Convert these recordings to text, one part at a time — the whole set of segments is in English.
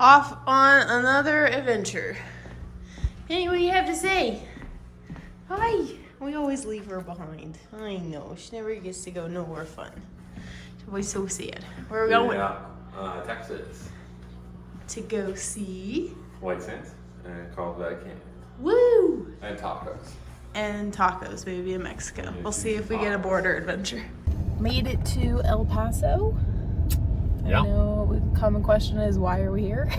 off on another adventure. Hey, what do you have to say? Hi. We always leave her behind. I know. She never gets to go nowhere fun. She's always so sad. Where are we going? Texas. To go see White Sands and Carlsbad Caverns. Woo! And tacos. And tacos, maybe in Mexico. We'll see if we get a border adventure. Made it to El Paso. Yeah. I know the common question is, why are we here?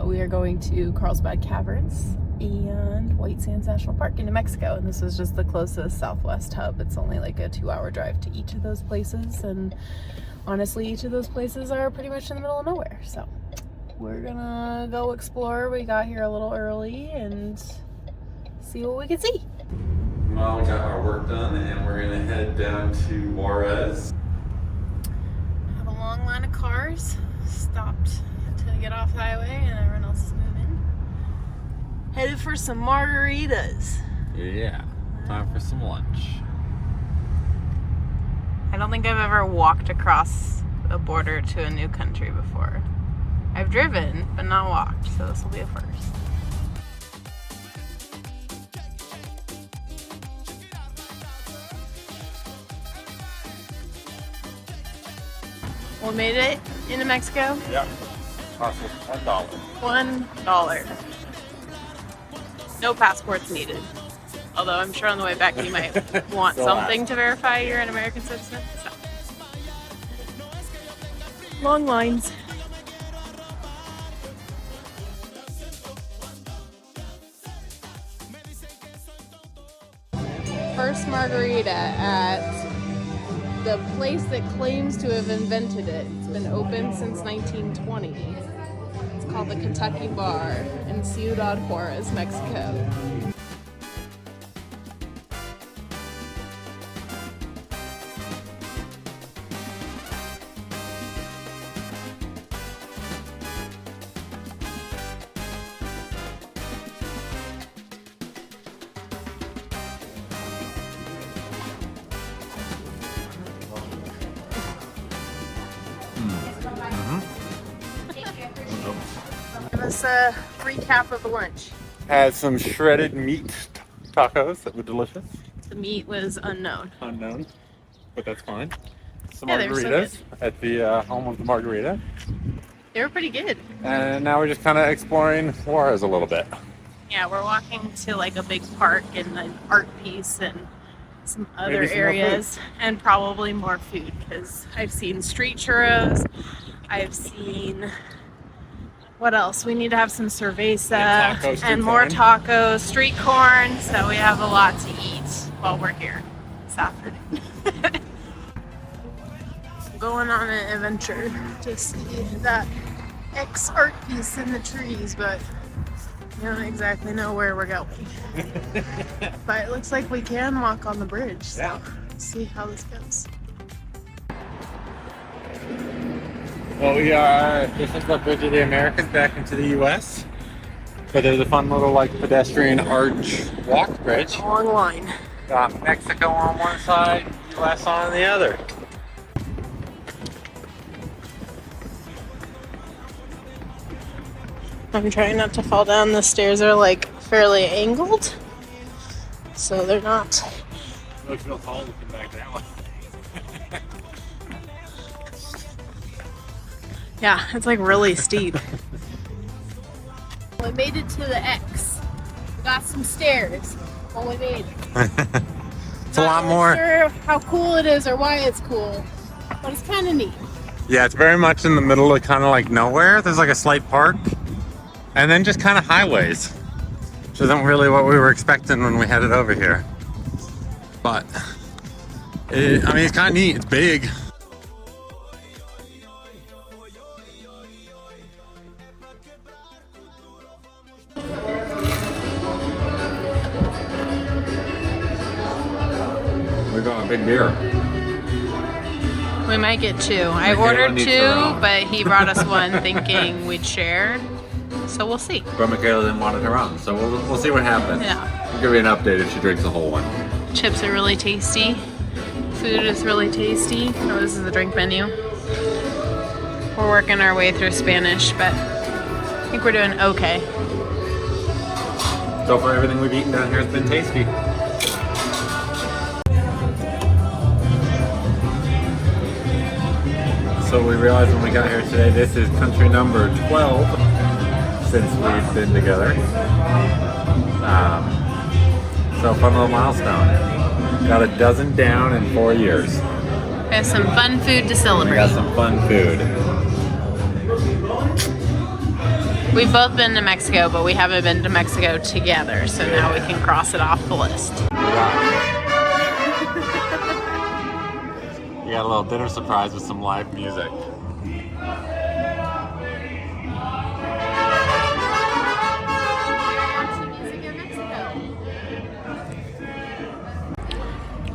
We are going to Carlsbad Caverns and White Sands National Park in New Mexico, and this is just the closest Southwest hub. It's only like a 2-hour drive to each of those places, and honestly each of those places are pretty much in the middle of nowhere, so we're gonna go explore. We got here a little early and see what we can see. Well, we got our work done and we're gonna head down to Juarez. Have a long line of cars stopped to get off the highway, and everyone else is moving. Headed for some margaritas. Yeah, time for some lunch. I don't think I've ever walked across a border to a new country before. I've driven, but not walked, so this will be a first. We made it into Mexico. Yeah, cost us $1. $1. No passports needed. Although I'm sure on the way back you might want something to verify you're an American citizen. So. Long lines. First margarita at the place that claims to have invented it. It's been open since 1920. It's called the Kentucky Bar in Ciudad Juarez, Mexico. Give us a recap of the lunch. Had some shredded meat tacos that were delicious. The meat was unknown. Unknown, but that's fine. Some Yeah, they were so margaritas at the home of the margarita. They were pretty good. And now we're just kind of exploring Juarez a little bit. Yeah, we're walking to like a big park and an art piece and some other Maybe some more areas, and probably more food, because I've seen street churros. I've seen, what else? We need to have some cerveza And tacos, street and more corn. tacos, street corn. So we have a lot to eat while we're here this afternoon. Going on an adventure to see that X art piece in the trees, but I don't exactly know where we're going. But it looks like we can walk on the bridge, so Yeah. let's see how this goes. Well, this is the Bridge of the Americas back into the U.S. But there's a fun little like pedestrian arch walk bridge. Long line. Got Mexico on one side, U.S. on the other. I'm trying not to fall down. The stairs are like fairly angled, so they're not. It looks real tall looking back that way. Yeah, it's like really steep. We made it to the X. We got some stairs. Well, we made it. It's a lot more. Not really sure how cool it is or why it's cool, but it's kind of neat. Yeah, it's very much in the middle of kind of like nowhere. There's like a slight park, and then just kind of highways, which isn't really what we were expecting when we headed over here. But I mean, it's kind of neat. It's big. We're going big beer. We might get two. I Michaela ordered needs two, her own. but he brought us one thinking we'd share. So we'll see. But Michaela didn't want it her own, so we'll see what happens. Yeah. We'll give you an update if she drinks the whole one. Chips are really tasty. Food is really tasty. Oh, this is the drink menu. We're working our way through Spanish, but I think we're doing okay. So far, everything we've eaten down here has been tasty. So we realized when we got here today, this is country number 12 since we've been together. So fun little milestone. Got a dozen down in 4 years. We have some fun food to celebrate. We got some fun food. We've both been to Mexico, but we haven't been to Mexico together, so now we can cross it off the list. You got a little dinner surprise with some live music.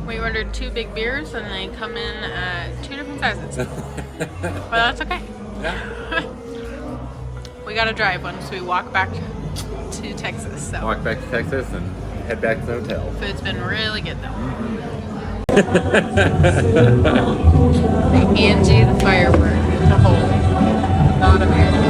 We ordered 2 big beers and they come in at 2 different sizes. But that's okay. Yeah. We gotta drive once we walk back to Texas. So. Walk back to Texas and head back to the hotel. Food's been really good though. Angie the firework to hold. Not Amanda.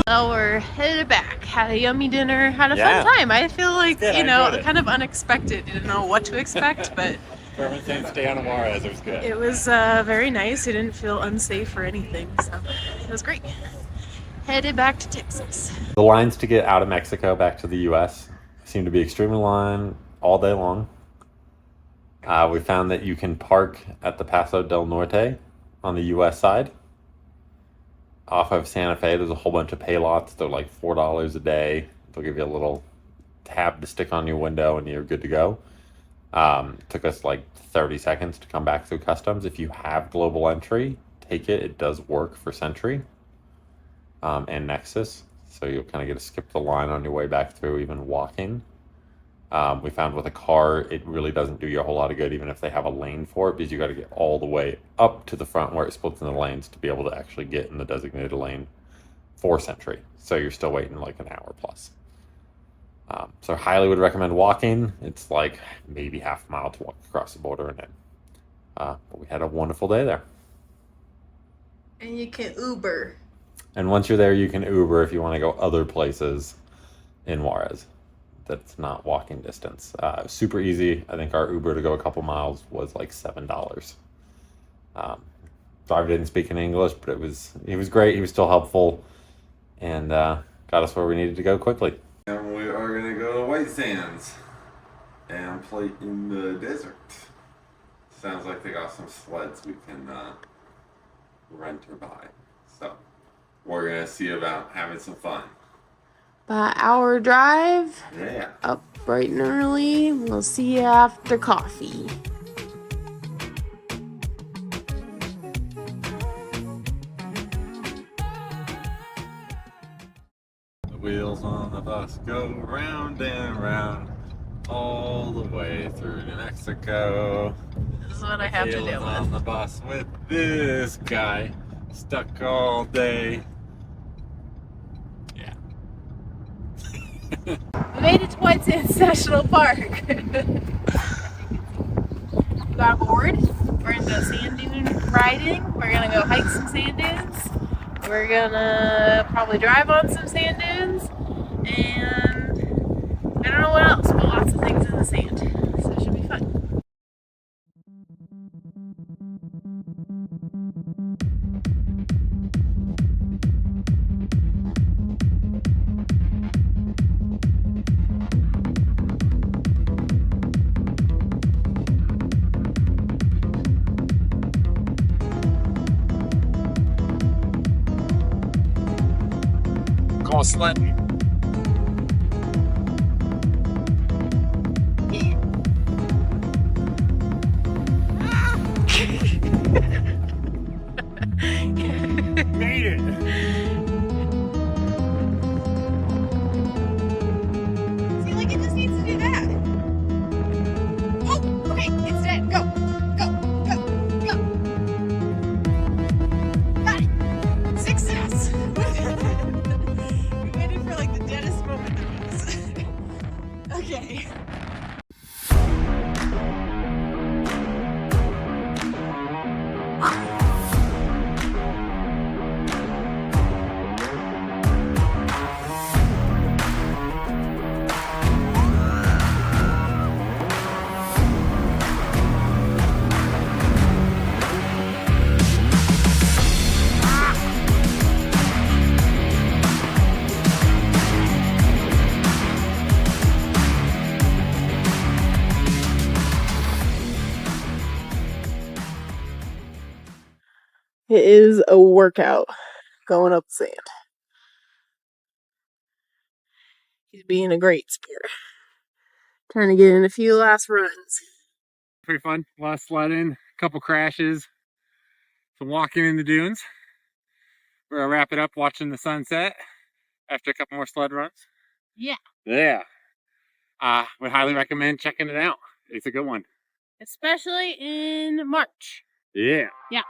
So we're headed back. Had a yummy dinner. Had a fun time. I feel like, you know, kind of unexpected. Didn't know what to expect, but Stay on Juarez. It was good. it was very nice. It didn't feel unsafe or anything, so it was great. Headed back to Texas. The lines to get out of Mexico back to the U.S. seem to be extremely long all day long. We found that you can park at the Paso del Norte on the U.S. side. Off of Santa Fe, there's a whole bunch of pay lots. They're like $4 a day. They'll give you a little tab to stick on your window and you're good to go. Took us like 30 seconds to come back through customs. If you have global entry, take it. It does work for Sentry and Nexus. So you'll kind of get to skip the line on your way back through, even walking. We found with a car, it really doesn't do you a whole lot of good, even if they have a lane for it, because you got to get all the way up to the front where it splits into lanes to be able to actually get in the designated lane for Sentry. So you're still waiting like an hour plus. So I highly would recommend walking. It's like maybe half a mile to walk across the border and in. But we had a wonderful day there. And you can Uber. And once you're there, you can Uber if you want to go other places in Juarez. That's not walking distance. Super easy. I think our Uber to go a couple miles was like $7. Driver didn't speak in English, but he was great. He was still helpful and got us where we needed to go quickly. And we are going to go to White Sands and play in the desert. Sounds like they got some sleds we can rent or buy. So we're going to see about having some fun. About an hour drive. Yeah. Up bright and early. We'll see you after coffee. The wheels on the bus go round and round all the way through New Mexico. This is what I have to deal on with. the bus with this guy stuck all day. Yeah. We made it to White Sands National Park. We got aboard. We're gonna go sand dune riding. We're gonna go hike some sand dunes. We're gonna probably drive on some sand dunes. And I don't know what else, but lots of things in the sand. So it should be fun. Go sledding. Made it. See, like it just needs to do that. Oh, okay, it's dead. Go, go, go, go. Got it. Success. We waited for like It is a workout going up sand. He's being a great sport. Trying to get in a few last runs. Pretty fun. A lot of sledding, a couple crashes, some walking in the dunes. We're gonna wrap it up watching the sunset after a couple more sled runs. Yeah. Yeah. Would highly recommend checking it out. It's a good one. Especially in March. Yeah. Yeah.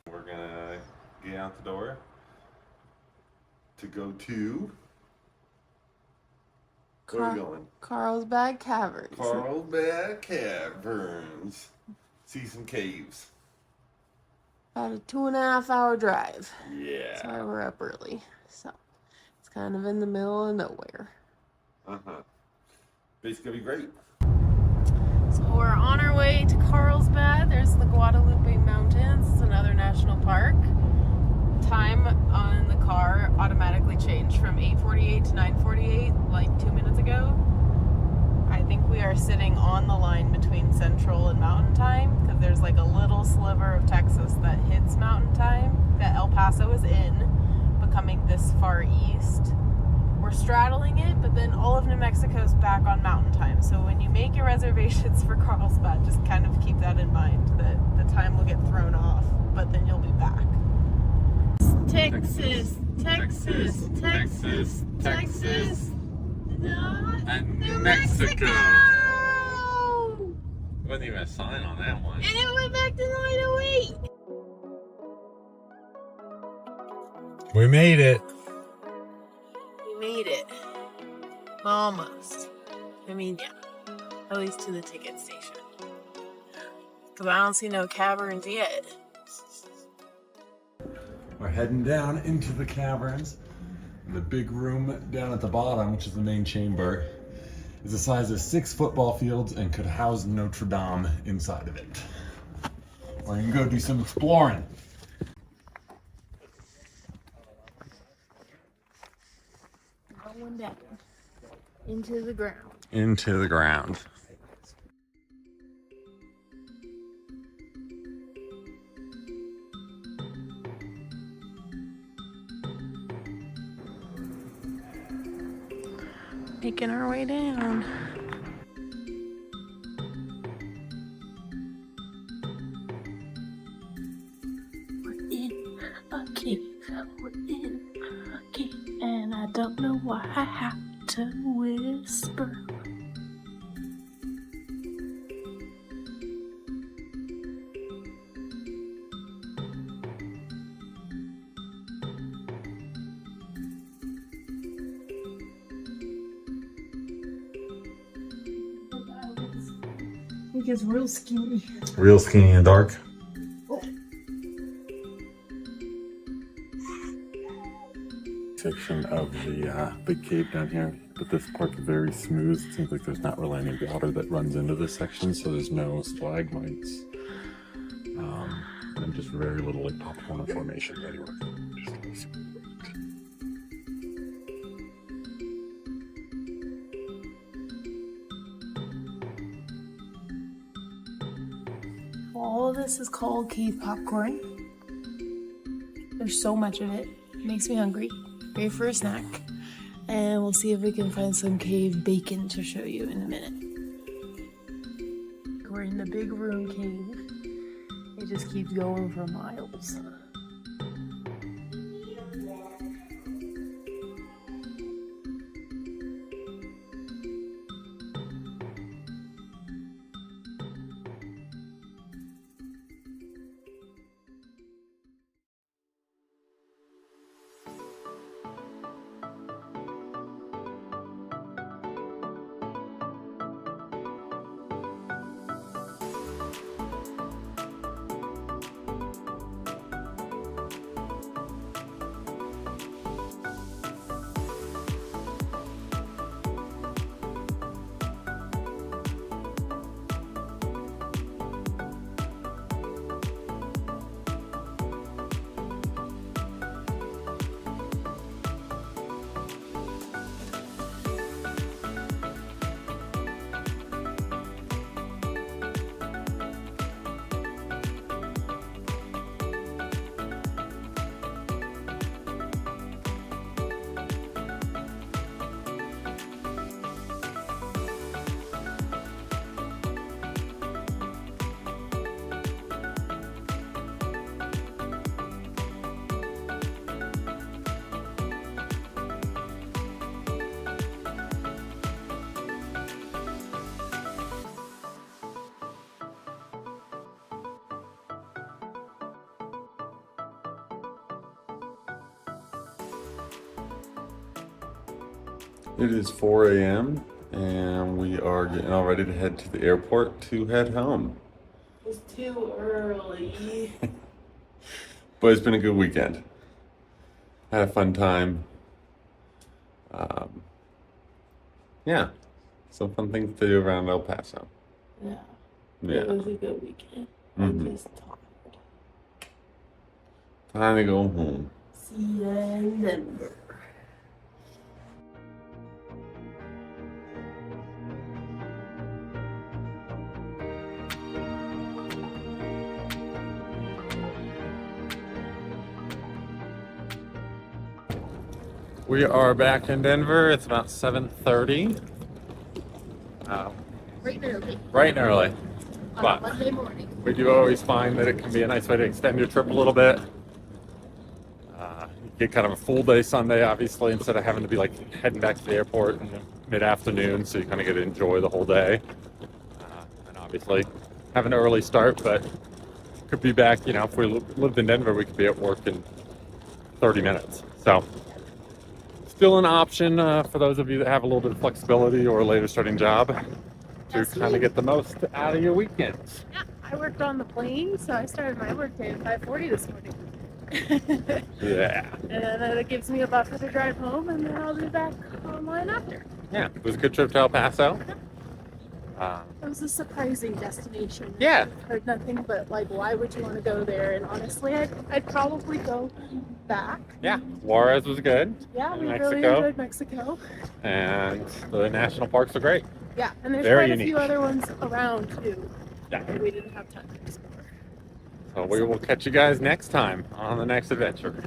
We're gonna get out the door to go to. Where are we going? Carlsbad Caverns. Carlsbad Caverns. See some caves. About a 2.5 hour drive. Yeah. That's why we're up early. So it's kind of in the middle of nowhere. But it's gonna be great. So we're on our way to Carlsbad. There's the Guadalupe Mountains. It's another national park. Time on the car automatically changed from 8:48 to 9:48 like 2 minutes ago. I think we are sitting on the line between Central and Mountain Time because there's like a little sliver of Texas that hits Mountain Time that El Paso is in, but coming this far east. We're straddling it, but then all of New Mexico's back on Mountain Time. So when you make your reservations for Carlsbad, just kind of keep that in mind, that the time will get thrown off, but then you'll be back. Texas, Texas, Texas, Texas, And New Mexico! Wasn't even a sign on that one. And it went back to 908. We made it. We made it. Almost. I mean, yeah. At least to the ticket station. Because I don't see no caverns yet. We're heading down into the caverns. The big room down at the bottom, which is the main chamber, is the size of 6 football fields and could house Notre Dame inside of it. Or you can go do some exploring. Going down. Into the ground. Into the ground. Making our way down. We're in a cave. We're in a cave. And I don't know why I have to whisper. It gets real skinny. Real skinny and dark. Section of the big cave down here, but this part's very smooth. It seems like there's not really any water that runs into this section, so there's no stalagmites, and just very little like popcorn formation anywhere. Just really smooth. All of this is called cave popcorn. There's so much of it. It makes me hungry. Great for a snack. And we'll see if we can find some cave bacon to show you in a minute. We're in the big room cave. It just keeps going for miles. It is 4 a.m. and we are getting all ready to head to the airport to head home. It's too early. But it's been a good weekend. Had a fun time. Yeah, some fun things to do around El Paso. Yeah. Yeah. It was a good weekend. Mhm. I'm just tired. Time to go home. See you in Denver. We are back in Denver. It's about 7:30. Right and early. Bright and early. On a But Monday morning. we do always find that it can be a nice way to extend your trip a little bit. You get kind of a full day Sunday, obviously, instead of having to be like heading back to the airport in the mid-afternoon, so you kind of get to enjoy the whole day. And obviously, have an early start, but could be back, you know, if we lived in Denver, we could be at work in 30 minutes. So, still an option for those of you that have a little bit of flexibility or a later starting job to That's kind me. of get the most out of your weekends. Yeah, I worked on the plane, so I started my work day at 5:40 this morning. Yeah. And then it gives me a buffer to drive home, and then I'll be back online after. Yeah, it was a good trip to El Paso. It was a surprising destination. Yeah. I've heard nothing but like, why would you want to go there? And honestly, I'd probably go back. Yeah, Juarez was good. Yeah, we really Mexico. enjoyed Mexico. And the national parks are great. Yeah, and there's Very quite a few unique. other ones around too. Yeah. That we didn't have time to explore. So we will catch you guys next time on the next adventure.